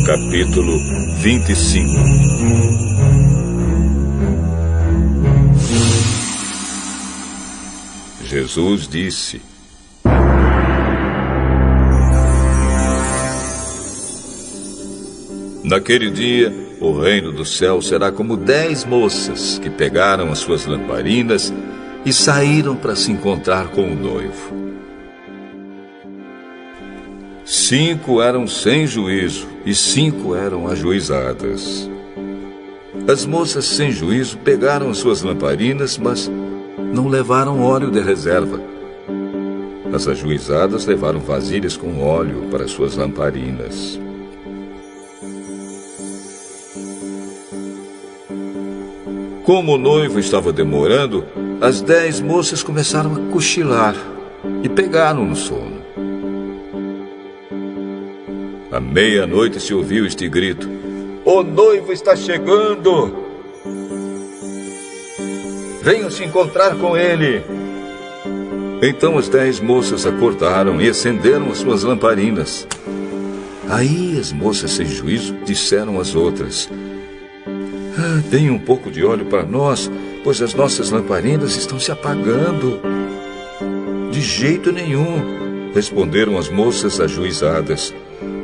Capítulo 25. Jesus disse: naquele dia, o reino do céu será como 10 moças que pegaram as suas lamparinas e saíram para se encontrar com o noivo. 5 eram sem juízo e 5 eram ajuizadas. As moças sem juízo pegaram as suas lamparinas, mas não levaram óleo de reserva. As ajuizadas levaram vasilhas com óleo para suas lamparinas. Como o noivo estava demorando, as 10 moças começaram a cochilar e pegaram no sono. À meia-noite se ouviu este grito: "O noivo está chegando! Venham se encontrar com ele!" Então as 10 moças acordaram e acenderam as suas lamparinas. Aí as moças sem juízo disseram às outras: "Deem um pouco de óleo para nós, pois as nossas lamparinas estão se apagando." "De jeito nenhum," responderam as moças ajuizadas.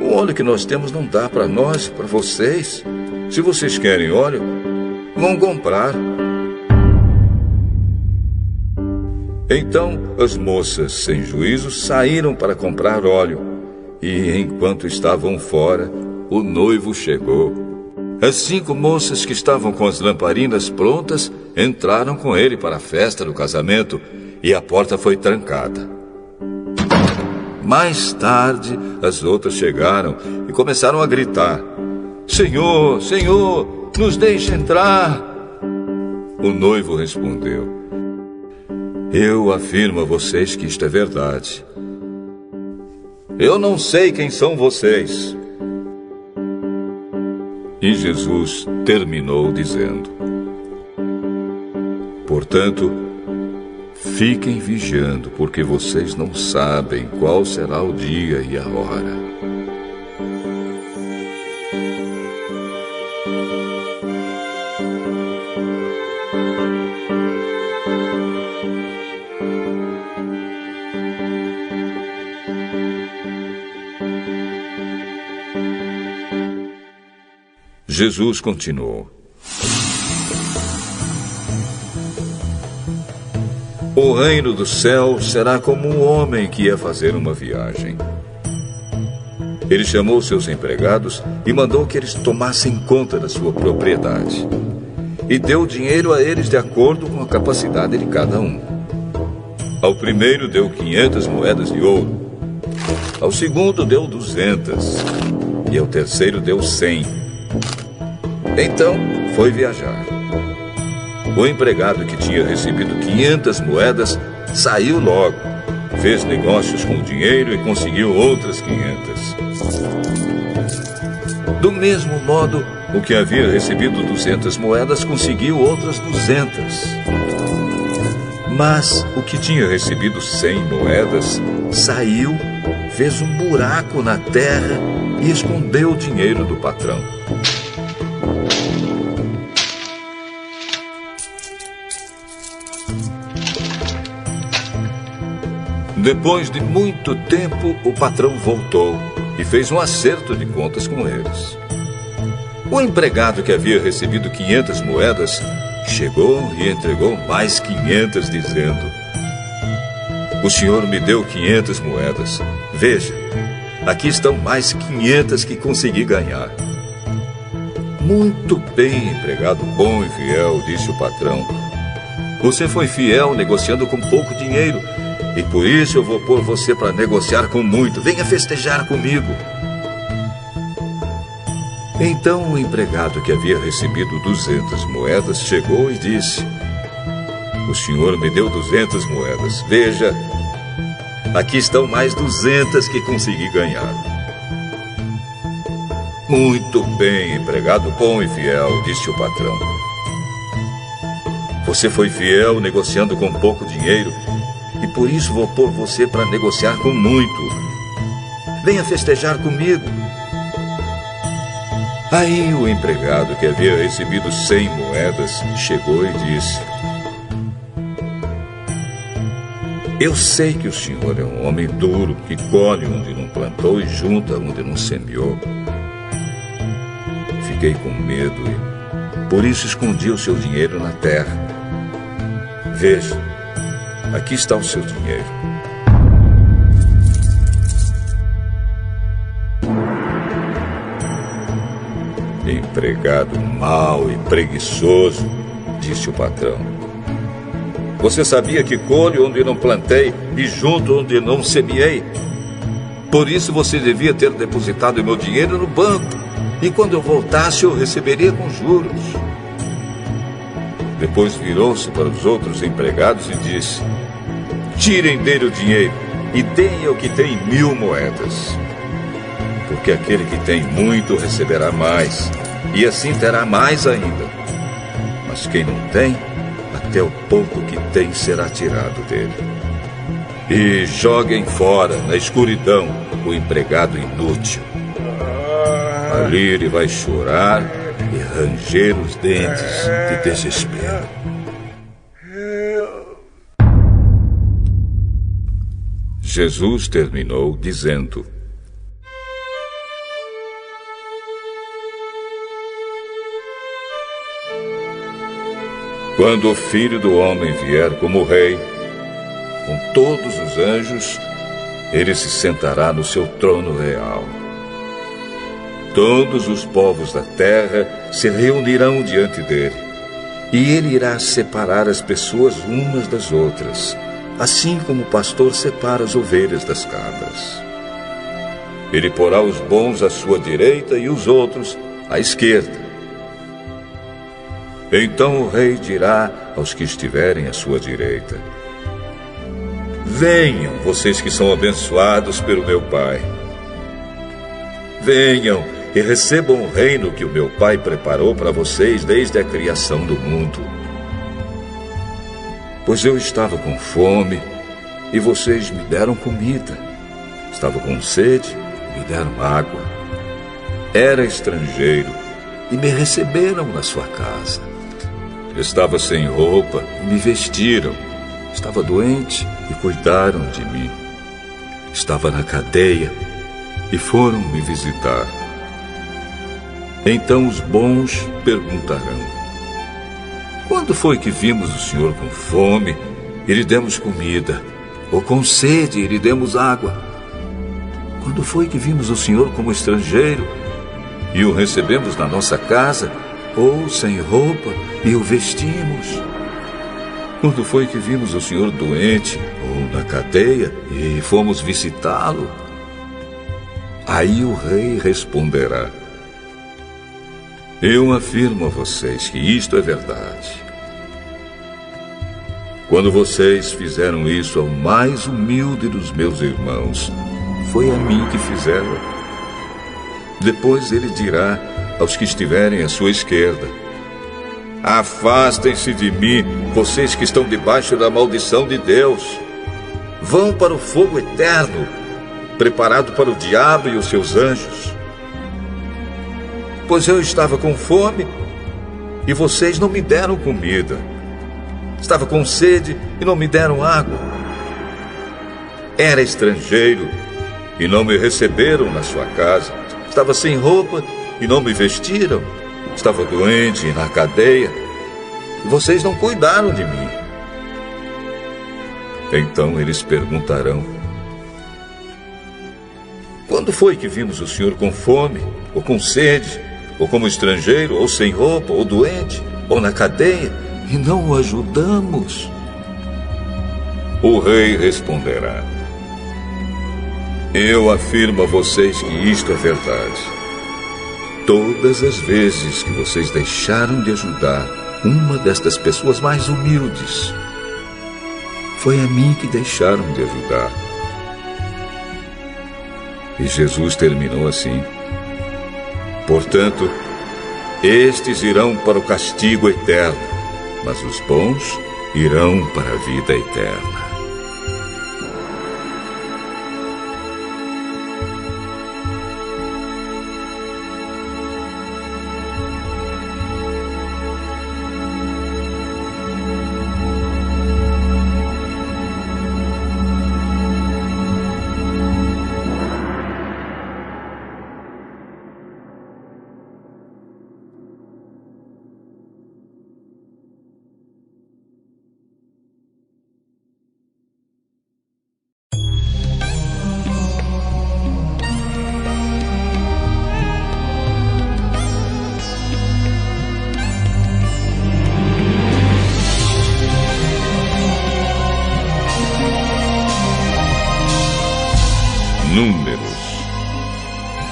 "O óleo que nós temos não dá para nós e para vocês. Se vocês querem óleo, vão comprar." Então as moças sem juízo saíram para comprar óleo. E enquanto estavam fora, o noivo chegou. As 5 moças que estavam com as lamparinas prontas entraram com ele para a festa do casamento e a porta foi trancada. Mais tarde, as outras chegaram e começaram a gritar: "Senhor, Senhor, nos deixe entrar." O noivo respondeu: "Eu afirmo a vocês que isto é verdade. Eu não sei quem são vocês." E Jesus terminou dizendo: "Portanto, fiquem vigiando, porque vocês não sabem qual será o dia e a hora." Jesus continuou: "O reino do céu será como um homem que ia fazer uma viagem. Ele chamou seus empregados e mandou que eles tomassem conta da sua propriedade. E deu dinheiro a eles de acordo com a capacidade de cada um. Ao primeiro deu 500 moedas de ouro. Ao segundo deu 200. E ao terceiro deu 100. Então foi viajar. O empregado que tinha recebido 500 moedas saiu logo, fez negócios com o dinheiro e conseguiu outras 500. Do mesmo modo, o que havia recebido 200 moedas conseguiu outras 200. Mas o que tinha recebido 100 moedas saiu, fez um buraco na terra e escondeu o dinheiro do patrão. Depois de muito tempo, o patrão voltou e fez um acerto de contas com eles. O empregado que havia recebido 500 moedas chegou e entregou mais 500, dizendo: "O senhor me deu 500 moedas. Veja, aqui estão mais 500 que consegui ganhar." "Muito bem, empregado bom e fiel," disse o patrão. "Você foi fiel negociando com pouco dinheiro. E por isso eu vou pôr você para negociar com muito. Venha festejar comigo." Então o empregado que havia recebido 200 moedas chegou e disse: "O senhor me deu 200 moedas. Veja, aqui estão mais 200 que consegui ganhar." "Muito bem, empregado bom e fiel," disse o patrão. "Você foi fiel negociando com pouco dinheiro. E por isso vou pôr você para negociar com muito. Venha festejar comigo." Aí o empregado, que havia recebido 100 moedas, chegou e disse: eu sei que o senhor é um homem duro, que colhe onde não plantou e junta onde não semeou. Fiquei com medo e por isso escondi o seu dinheiro na terra. Veja, aqui está o seu dinheiro. Empregado mau e preguiçoso, disse o patrão. Você sabia que colho onde não plantei e junto onde não semeei? Por isso você devia ter depositado meu dinheiro no banco, e quando eu voltasse eu receberia com juros. Depois virou-se para os outros empregados e disse: tirem dele o dinheiro e deem ao que tem 1000 moedas. Porque aquele que tem muito receberá mais, e assim terá mais ainda. Mas quem não tem, até o pouco que tem será tirado dele. E joguem fora, na escuridão, o empregado inútil. Ali ele vai chorar e ranger os dentes de desespero. Jesus terminou dizendo: quando o Filho do Homem vier como rei, com todos os anjos, ele se sentará no seu trono real. Todos os povos da terra se reunirão diante dele, e ele irá separar as pessoas umas das outras, assim como o pastor separa as ovelhas das cabras. Ele porá os bons à sua direita e os outros à esquerda. Então o rei dirá aos que estiverem à sua direita: venham, vocês que são abençoados pelo meu Pai. Venham e recebam o reino que o meu Pai preparou para vocês desde a criação do mundo. Pois eu estava com fome e vocês me deram comida. Estava com sede e me deram água. Era estrangeiro e me receberam na sua casa. Estava sem roupa e me vestiram. Estava doente e cuidaram de mim. Estava na cadeia e foram me visitar. Então os bons perguntarão: quando foi que vimos o senhor com fome e lhe demos comida, ou com sede e lhe demos água? Quando foi que vimos o senhor como estrangeiro e o recebemos na nossa casa, ou sem roupa e o vestimos? Quando foi que vimos o senhor doente ou na cadeia e fomos visitá-lo? Aí o rei responderá: eu afirmo a vocês que isto é verdade. Quando vocês fizeram isso ao mais humilde dos meus irmãos, foi a mim que fizeram. Depois ele dirá aos que estiverem à sua esquerda: afastem-se de mim, vocês que estão debaixo da maldição de Deus. Vão para o fogo eterno, preparado para o diabo e os seus anjos. Pois eu estava com fome e vocês não me deram comida. Estava com sede e não me deram água. Era estrangeiro e não me receberam na sua casa. Estava sem roupa e não me vestiram. Estava doente e na cadeia e vocês não cuidaram de mim. Então eles perguntarão: quando foi que vimos o senhor com fome, ou com sede, ou como estrangeiro, ou sem roupa, ou doente, ou na cadeia, e não o ajudamos? O rei responderá: eu afirmo a vocês que isto é verdade. Todas as vezes que vocês deixaram de ajudar uma destas pessoas mais humildes, foi a mim que deixaram de ajudar. E Jesus terminou assim: portanto, estes irão para o castigo eterno, mas os bons irão para a vida eterna.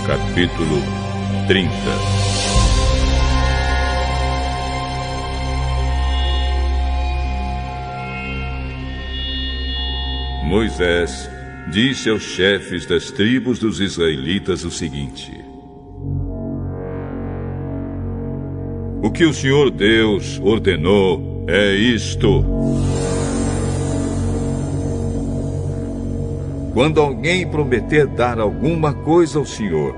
Capítulo 30. Moisés disse aos chefes das tribos dos israelitas o seguinte: O que o Senhor Deus ordenou é isto: quando alguém prometer dar alguma coisa ao Senhor,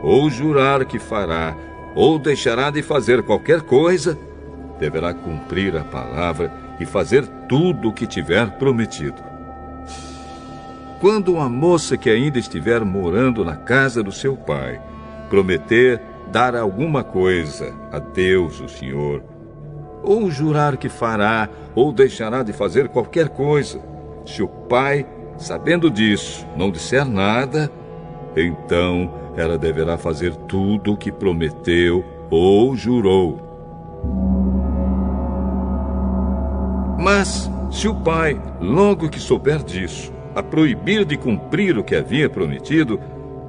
ou jurar que fará, ou deixará de fazer qualquer coisa, deverá cumprir a palavra e fazer tudo o que tiver prometido. Quando uma moça que ainda estiver morando na casa do seu pai prometer dar alguma coisa a Deus, o Senhor, ou jurar que fará, ou deixará de fazer qualquer coisa, se o pai, sabendo disso, não disser nada, então ela deverá fazer tudo o que prometeu ou jurou. Mas, se o pai, logo que souber disso, a proibir de cumprir o que havia prometido,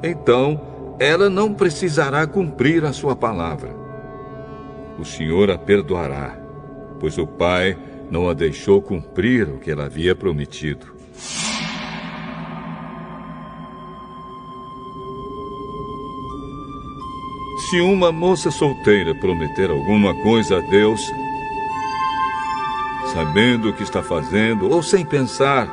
então ela não precisará cumprir a sua palavra. O Senhor a perdoará, pois o pai não a deixou cumprir o que ela havia prometido. Se uma moça solteira prometer alguma coisa a Deus, sabendo o que está fazendo, ou sem pensar,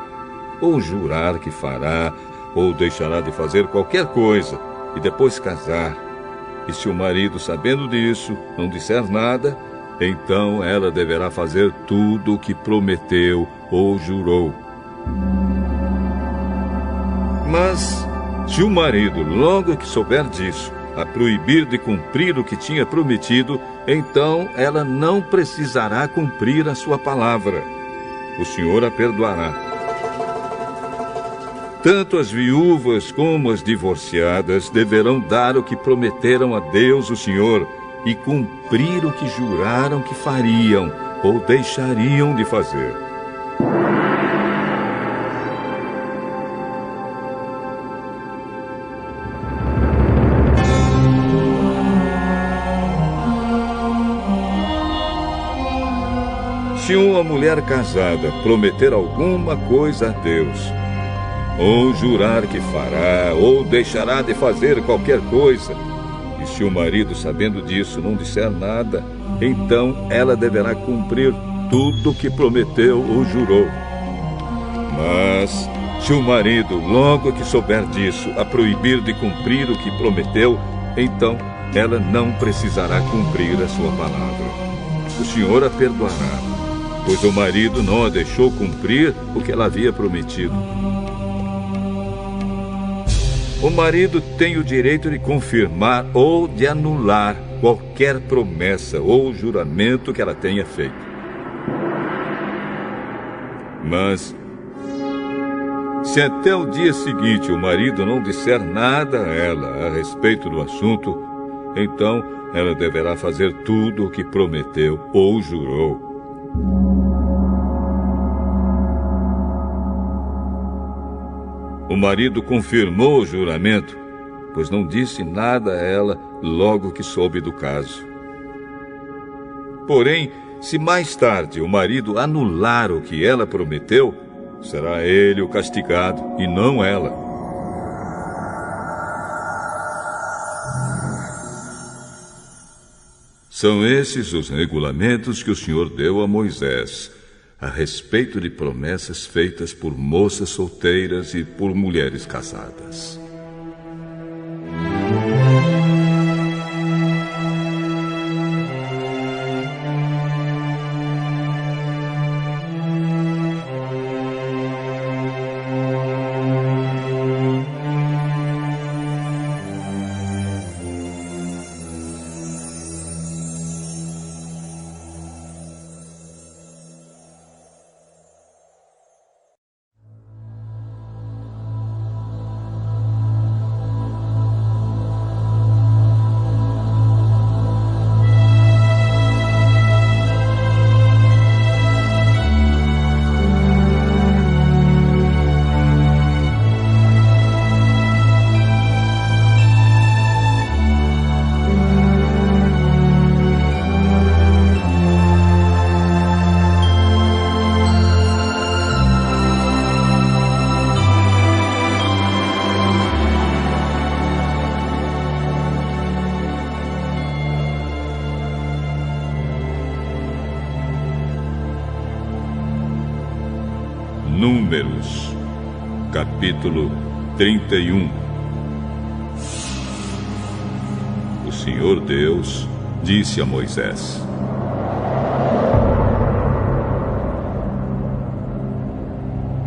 ou jurar que fará, ou deixará de fazer qualquer coisa, e depois casar, e se o marido, sabendo disso, não disser nada, então ela deverá fazer tudo o que prometeu ou jurou. Mas, se o marido, logo que souber disso, a proibir de cumprir o que tinha prometido, então ela não precisará cumprir a sua palavra. O Senhor a perdoará. Tanto as viúvas como as divorciadas deverão dar o que prometeram a Deus, o Senhor, e cumprir o que juraram que fariam ou deixariam de fazer. Se uma mulher casada prometer alguma coisa a Deus, ou jurar que fará, ou deixará de fazer qualquer coisa, e se o marido, sabendo disso, não disser nada, então ela deverá cumprir tudo o que prometeu ou jurou. Mas, se o marido, logo que souber disso, a proibir de cumprir o que prometeu, então ela não precisará cumprir a sua palavra. O Senhor a perdoará, pois o marido não a deixou cumprir o que ela havia prometido. O marido tem o direito de confirmar ou de anular qualquer promessa ou juramento que ela tenha feito. Mas, se até o dia seguinte o marido não disser nada a ela a respeito do assunto, então ela deverá fazer tudo o que prometeu ou jurou. O marido confirmou o juramento, pois não disse nada a ela logo que soube do caso. Porém, se mais tarde o marido anular o que ela prometeu, será ele o castigado e não ela. São esses os regulamentos que o Senhor deu a Moisés a respeito de promessas feitas por moças solteiras e por mulheres casadas. Números, capítulo 31. O Senhor Deus disse a Moisés: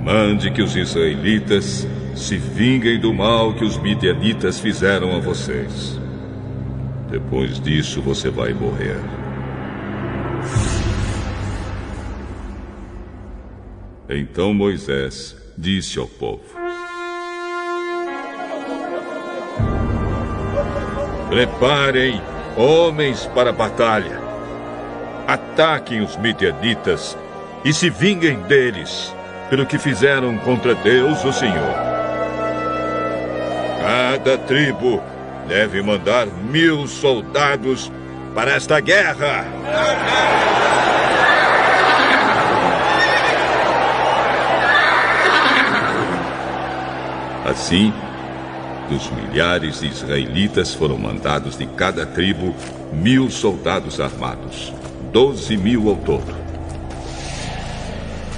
mande que os israelitas se vinguem do mal que os midianitas fizeram a vocês. Depois disso você vai morrer. Então Moisés disse ao povo: preparem homens para a batalha. Ataquem os midianitas e se vinguem deles pelo que fizeram contra Deus, o Senhor. Cada tribo deve mandar 1000 soldados para esta guerra. Assim, dos milhares de israelitas foram mandados de cada tribo 1000 soldados armados, 12.000 ao todo.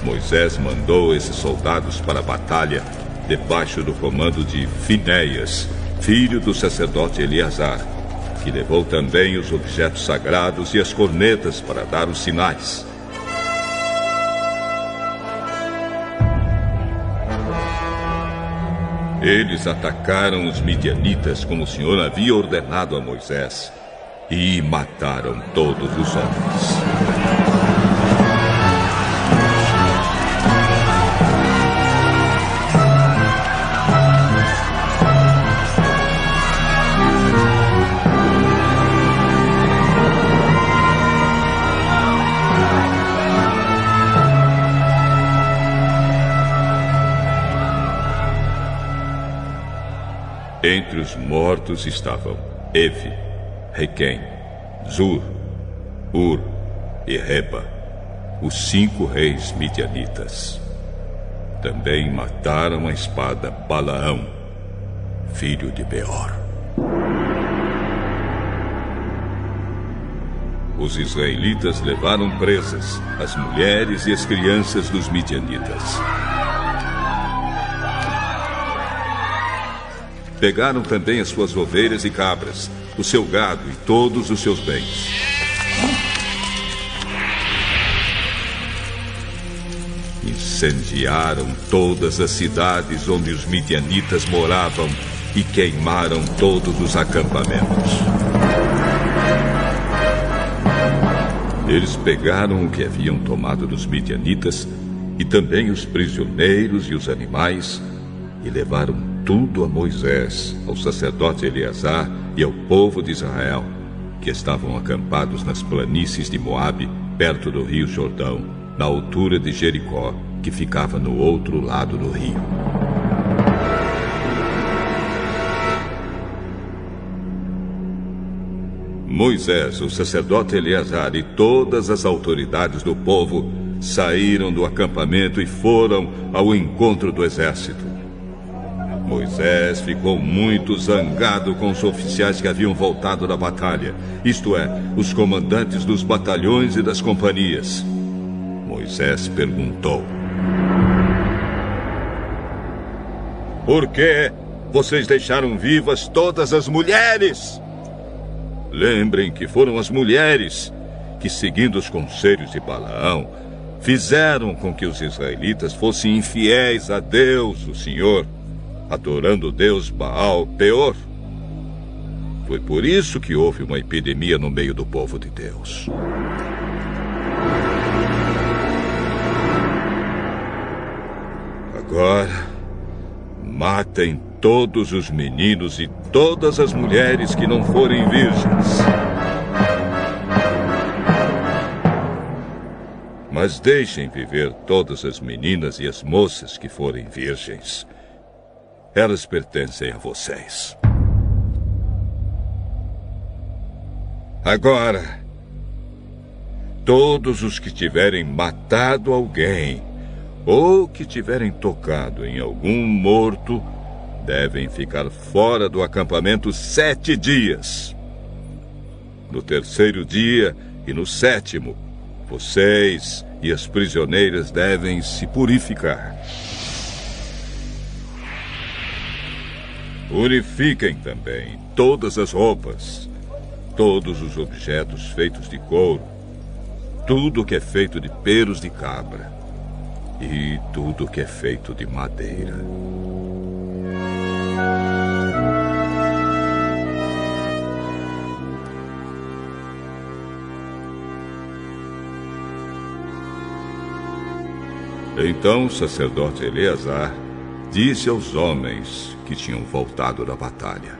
Moisés mandou esses soldados para a batalha debaixo do comando de Finéias, filho do sacerdote Eleazar, que levou também os objetos sagrados e as cornetas para dar os sinais. Eles atacaram os midianitas como o Senhor havia ordenado a Moisés e mataram todos os homens. Entre os mortos estavam Evi, Requém, Zur, Ur e Reba, os 5 reis midianitas. Também mataram a espada Balaão, filho de Beor. Os israelitas levaram presas as mulheres e as crianças dos midianitas. Pegaram também as suas ovelhas e cabras, o seu gado e todos os seus bens. Incendiaram todas as cidades onde os midianitas moravam e queimaram todos os acampamentos. Eles pegaram o que haviam tomado dos midianitas e também os prisioneiros e os animais e levaram tudo a Moisés, ao sacerdote Eleazar e ao povo de Israel, que estavam acampados nas planícies de Moabe, perto do rio Jordão, na altura de Jericó, que ficava no outro lado do rio. Moisés, o sacerdote Eleazar e todas as autoridades do povo saíram do acampamento e foram ao encontro do exército. Moisés ficou muito zangado com os oficiais que haviam voltado da batalha, isto é, os comandantes dos batalhões e das companhias. Moisés perguntou: por que vocês deixaram vivas todas as mulheres? Lembrem que foram as mulheres que, seguindo os conselhos de Balaão, fizeram com que os israelitas fossem infiéis a Deus, o Senhor, adorando o Deus Baal Peor. Foi por isso que houve uma epidemia no meio do povo de Deus. Agora, matem todos os meninos e todas as mulheres que não forem virgens. Mas deixem viver todas as meninas e as moças que forem virgens. Elas pertencem a vocês. Agora, todos os que tiverem matado alguém ou que tiverem tocado em algum morto devem ficar fora do acampamento 7 dias. No 3º dia e no 7º, vocês e as prisioneiras devem se purificar. Purifiquem também todas as roupas, todos os objetos feitos de couro, tudo que é feito de pelos de cabra e tudo que é feito de madeira. Então o sacerdote Eleazar disse aos homens que tinham voltado da batalha: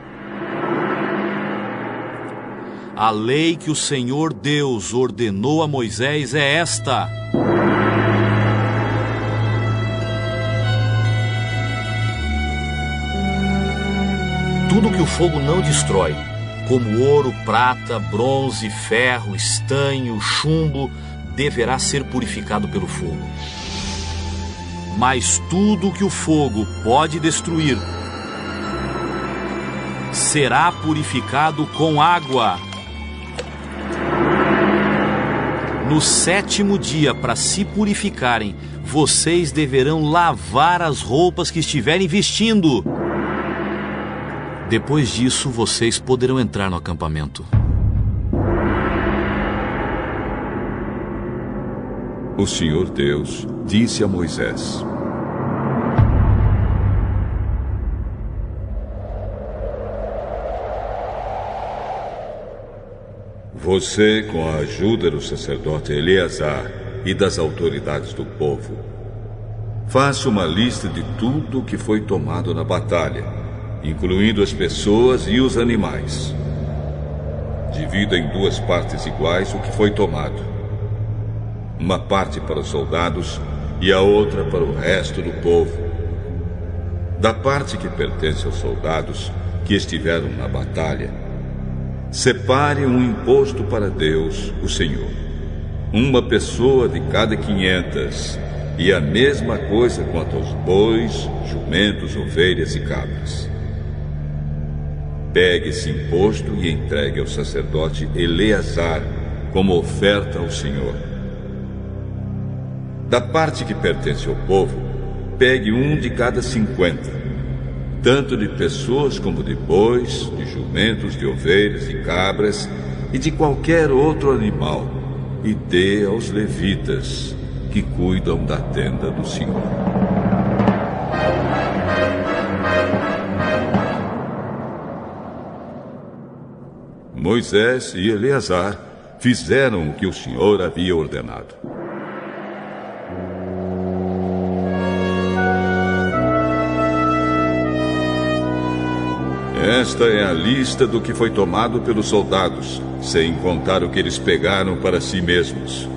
A lei que o Senhor Deus ordenou a Moisés é esta: tudo que o fogo não destrói, como ouro, prata, bronze, ferro, estanho, chumbo, deverá ser purificado pelo fogo. Mas tudo que o fogo pode destruir será purificado com água. No 7º dia, para se purificarem, vocês deverão lavar as roupas que estiverem vestindo. Depois disso, vocês poderão entrar no acampamento. O Senhor Deus disse a Moisés: Você, com a ajuda do sacerdote Eleazar e das autoridades do povo, faça uma lista de tudo que foi tomado na batalha, incluindo as pessoas e os animais. Divida em 2 partes iguais o que foi tomado. Uma parte para os soldados e a outra para o resto do povo. Da parte que pertence aos soldados que estiveram na batalha, separe um imposto para Deus, o Senhor. Uma pessoa de cada 500, e a mesma coisa quanto aos bois, jumentos, ovelhas e cabras. Pegue esse imposto e entregue ao sacerdote Eleazar como oferta ao Senhor. Da parte que pertence ao povo, pegue um de cada 50, tanto de pessoas como de bois, de jumentos, de ovelhas e cabras e de qualquer outro animal, e dê aos levitas que cuidam da tenda do Senhor. Moisés e Eleazar fizeram o que o Senhor havia ordenado. Esta é a lista do que foi tomado pelos soldados, sem contar o que eles pegaram para si mesmos: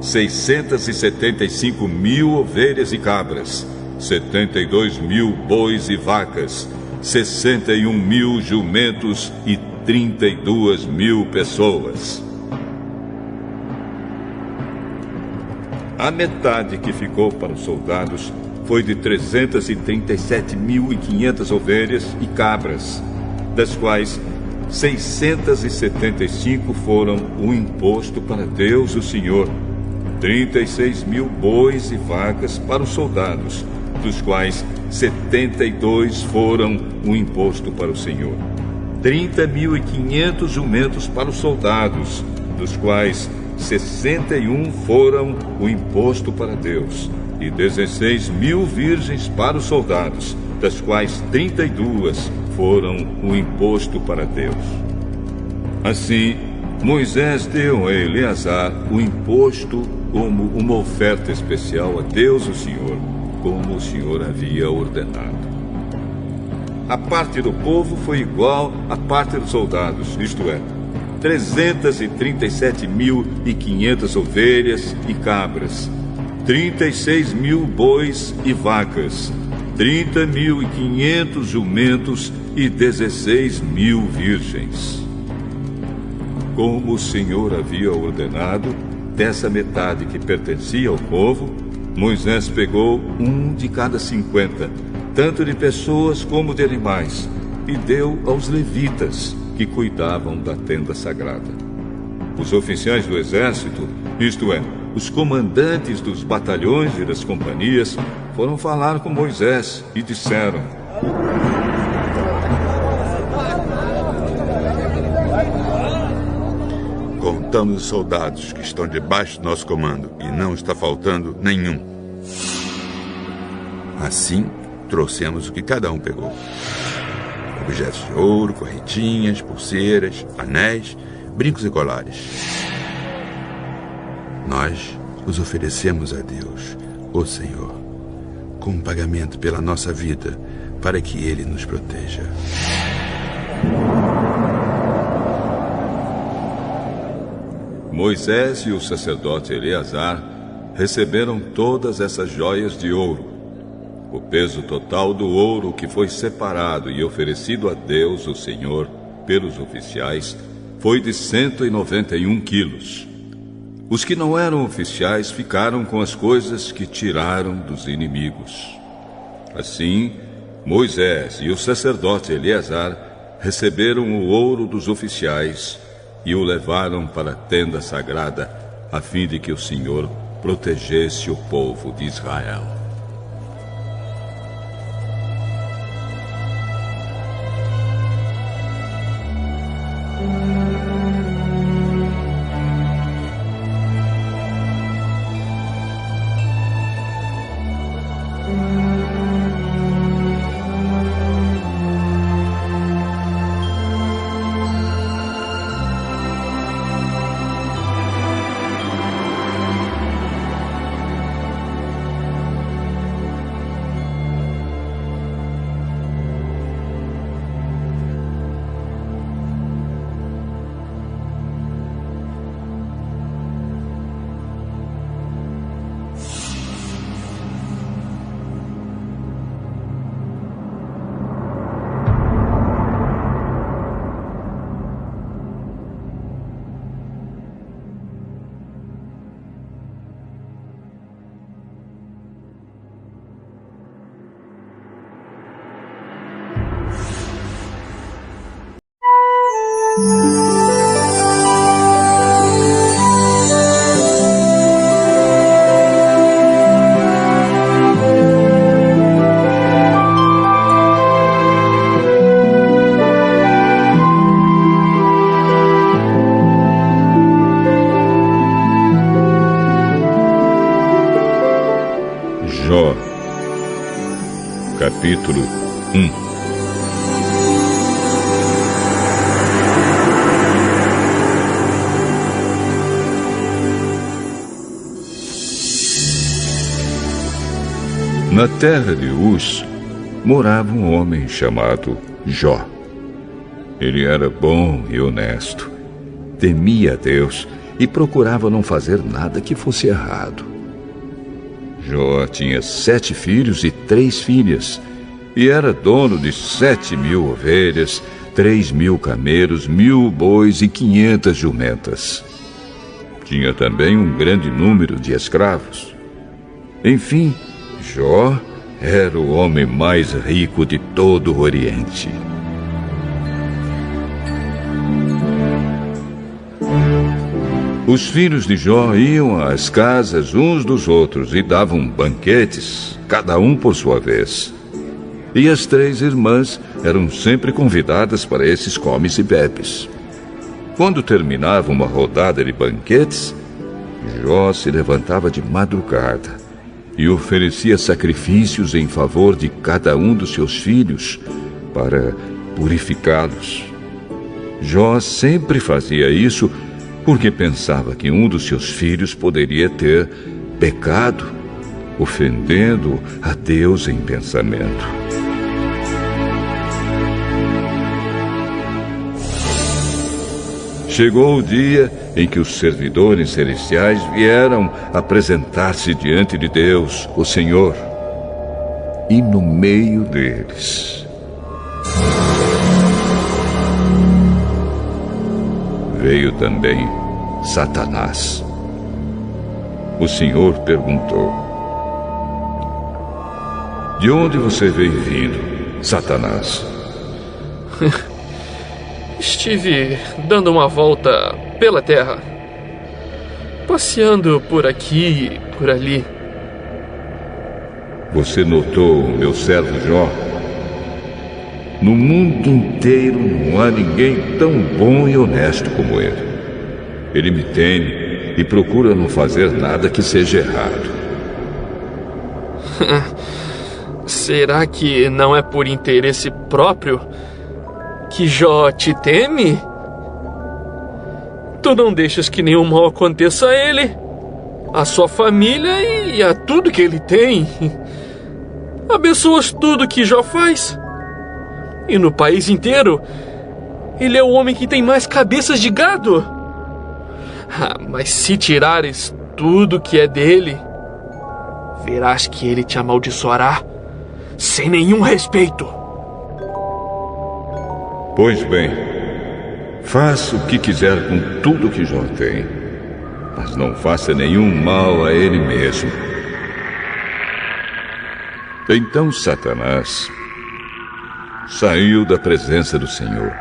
675.000 ovelhas e cabras, 72.000 bois e vacas, 61.000 jumentos e 32.000 pessoas. A metade que ficou para os soldados foi de 337.500 ovelhas e cabras, das quais 675 foram o imposto para Deus, o Senhor, 36.000 bois e vacas para os soldados, dos quais 72 foram o imposto para o Senhor, 30.500 jumentos para os soldados, dos quais 61 foram o imposto para Deus, e 16.000 virgens para os soldados, das quais 32 foram o imposto para Deus. Assim, Moisés deu a Eleazar o imposto como uma oferta especial a Deus, o Senhor, como o Senhor havia ordenado. A parte do povo foi igual à parte dos soldados, isto é, 337.500 ovelhas e cabras, 36.000 bois e vacas, 30.500 jumentos e 16.000 virgens. Como o Senhor havia ordenado, dessa metade que pertencia ao povo, Moisés pegou um de cada 50, tanto de pessoas como de animais, e deu aos levitas, que cuidavam da tenda sagrada. Os oficiais do exército, isto é, os comandantes dos batalhões e das companhias, foram falar com Moisés e disseram: contamos os soldados que estão debaixo do nosso comando e não está faltando nenhum. Assim, trouxemos o que cada um pegou. Objetos de ouro, correntinhas, pulseiras, anéis, brincos e colares. Nós os oferecemos a Deus, o Senhor, como pagamento pela nossa vida, para que Ele nos proteja. Moisés e o sacerdote Eleazar receberam todas essas joias de ouro. O peso total do ouro que foi separado e oferecido a Deus, o Senhor, pelos oficiais, foi de 191 quilos. Os que não eram oficiais ficaram com as coisas que tiraram dos inimigos. Assim, Moisés e o sacerdote Eleazar receberam o ouro dos oficiais e o levaram para a tenda sagrada, a fim de que o Senhor protegesse o povo de Israel. Jó, capítulo 1. Na terra de Uz, morava um homem chamado Jó. Ele era bom e honesto, temia a Deus e procurava não fazer nada que fosse errado. Jó tinha 7 filhos e 3 filhas, e era dono de 7.000 ovelhas, 3.000 camelos, 1.000 bois e 500 jumentas. Tinha também um grande número de escravos. Enfim, Jó era o homem mais rico de todo o Oriente. Os filhos de Jó iam às casas uns dos outros e davam banquetes, cada um por sua vez. E as 3 irmãs eram sempre convidadas para esses comes e bebes. Quando terminava uma rodada de banquetes, Jó se levantava de madrugada e oferecia sacrifícios em favor de cada um dos seus filhos para purificá-los. Jó sempre fazia isso porque pensava que um dos seus filhos poderia ter pecado, ofendendo a Deus em pensamento. Chegou o dia em que os servidores celestiais vieram apresentar-se diante de Deus, o Senhor. E no meio deles veio também Satanás. O Senhor perguntou: de onde você veio vindo, Satanás? Estive dando uma volta pela terra, passeando por aqui e por ali. Você notou o meu servo Jó? No mundo inteiro não há ninguém tão bom e honesto como ele. Ele me teme e procura não fazer nada que seja errado. Será que não é por interesse próprio que Jó te teme? Tu não deixas que nenhum mal aconteça a ele, a sua família e a tudo que ele tem. Abençoas tudo que Jó faz. E no país inteiro, ele é o homem que tem mais cabeças de gado. Mas se tirares tudo que é dele, verás que ele te amaldiçoará sem nenhum respeito. Pois bem, faça o que quiser com tudo que Jó tem, mas não faça nenhum mal a ele mesmo. Então Satanás saiu da presença do Senhor.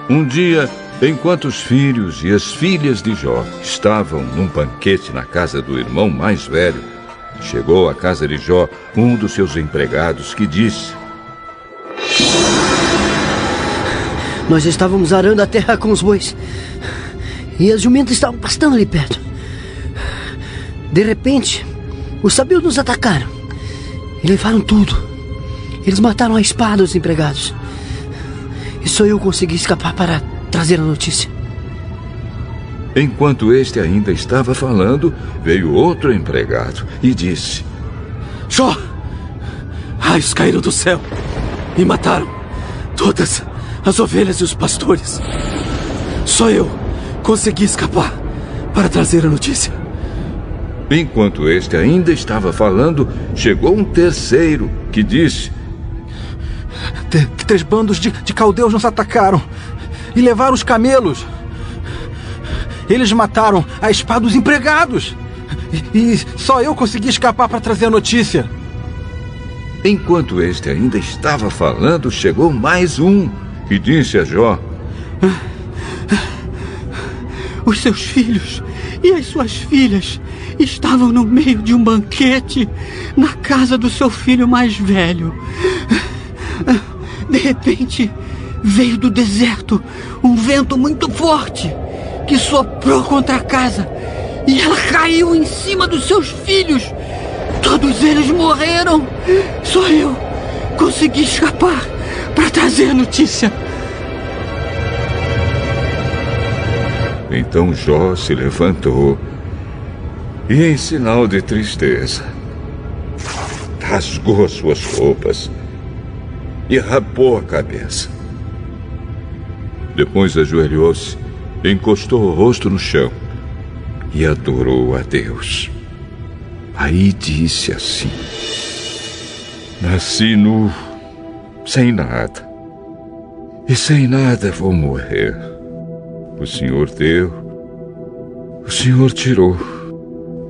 Um dia, enquanto os filhos e as filhas de Jó estavam num banquete na casa do irmão mais velho, chegou à casa de Jó um dos seus empregados que disse: Nós estávamos arando a terra com os bois e as jumentas estavam pastando ali perto. De repente, os sabios nos atacaram e levaram tudo. Eles mataram a espada os empregados. E só eu consegui escapar para trazer a notícia. Enquanto este ainda estava falando, veio outro empregado e disse: Jó, raios caíram do céu e mataram todas as ovelhas e os pastores. Só eu consegui escapar para trazer a notícia. Enquanto este ainda estava falando, chegou um terceiro que disse: 3 bandos de caldeus nos atacaram e levaram os camelos. Eles mataram a espada dos empregados. E só eu consegui escapar para trazer a notícia. Enquanto este ainda estava falando, chegou mais um e disse a Jó: Os seus filhos e as suas filhas estavam no meio de um banquete na casa do seu filho mais velho. De repente, veio do deserto um vento muito forte que soprou contra a casa e ela caiu em cima dos seus filhos. Todos eles morreram. Só eu consegui escapar para trazer a notícia. Então Jó se levantou e, em sinal de tristeza, rasgou as suas roupas e rapou a cabeça. Depois ajoelhou-se, encostou o rosto no chão e adorou a Deus. Aí disse assim: Nasci nu, sem nada, e sem nada vou morrer. O Senhor deu, o Senhor tirou.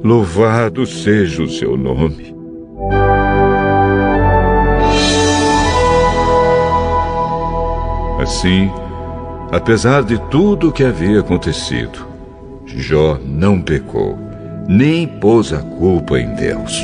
Louvado seja o seu nome. Assim, apesar de tudo o que havia acontecido, Jó não pecou, nem pôs a culpa em Deus.